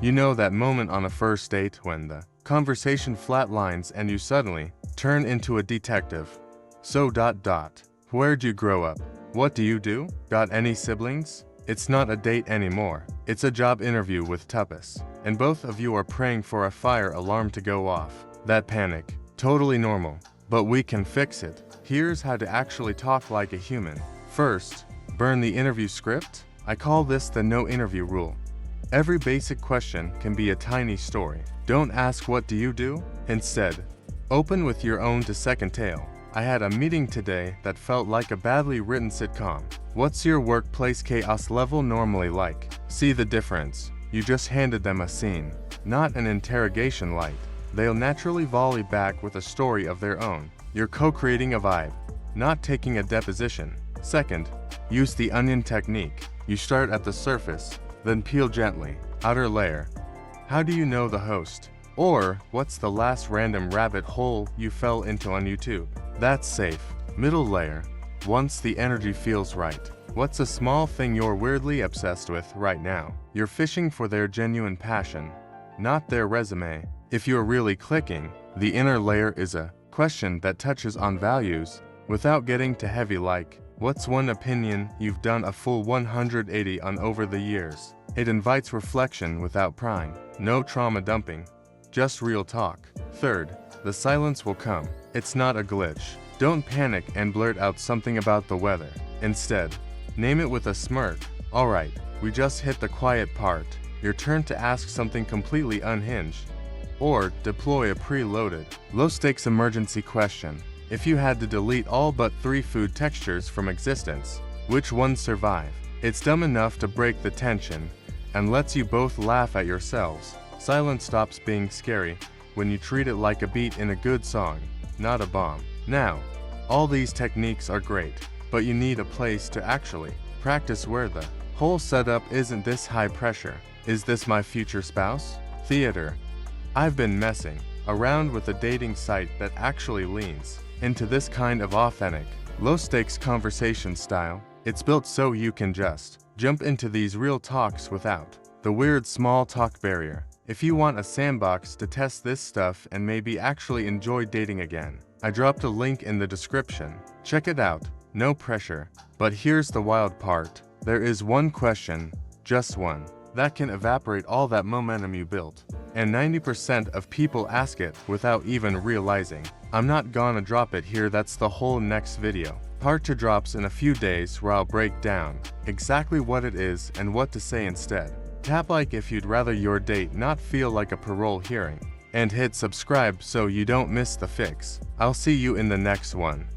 You know that moment on a first date when the conversation flatlines and you suddenly turn into a detective. So where'd you grow up? What do you do? Got any siblings? It's not a date anymore. It's a job interview with tuppence. And both of you are praying for a fire alarm to go off. That panic. Totally normal. But we can fix it. Here's how to actually talk like a human. First, burn the interview script. I call this the no interview rule. Every basic question can be a tiny story. Don't ask what do you do? Instead, open with your own 2-second tale. I had a meeting today that felt like a badly written sitcom. What's your workplace chaos level normally like? See the difference? You just handed them a scene, not an interrogation light. They'll naturally volley back with a story of their own. You're co-creating a vibe, not taking a deposition. Second, use the onion technique. You start at the surface, then peel gently. Outer layer. How do you know the host? Or, what's the last random rabbit hole you fell into on YouTube? That's safe. Middle layer. Once the energy feels right. What's a small thing you're weirdly obsessed with right now? You're fishing for their genuine passion, not their resume. If you're really clicking, the inner layer is a question that touches on values without getting too heavy, like, what's one opinion you've done a full 180 on over the years? It invites reflection without prying. No trauma dumping, just real talk. Third, the silence will come. It's not a glitch. Don't panic and blurt out something about the weather. Instead, name it with a smirk. Alright, we just hit the quiet part. Your turn to ask something completely unhinged. Or deploy a preloaded, low-stakes emergency question. If you had to delete all but 3 food textures from existence, which ones survive? It's dumb enough to break the tension and lets you both laugh at yourselves. Silence stops being scary when you treat it like a beat in a good song, not a bomb. Now, all these techniques are great, but you need a place to actually practice where the whole setup isn't this high pressure. Is this my future spouse? Theater. I've been messing around with a dating site that actually leans into this kind of authentic, low-stakes conversation style. It's built so you can just jump into these real talks without the weird small talk barrier. If you want a sandbox to test this stuff and maybe actually enjoy dating again, I dropped a link in the description. Check it out. No pressure. But here's the wild part. There is one question, just one, that can evaporate all that momentum you built. And 90% of people ask it without even realizing. I'm not gonna drop it here, that's the whole next video. Part 2 drops in a few days where I'll break down exactly what it is and what to say instead. Tap like if you'd rather your date not feel like a parole hearing. And hit subscribe so you don't miss the fix. I'll see you in the next one.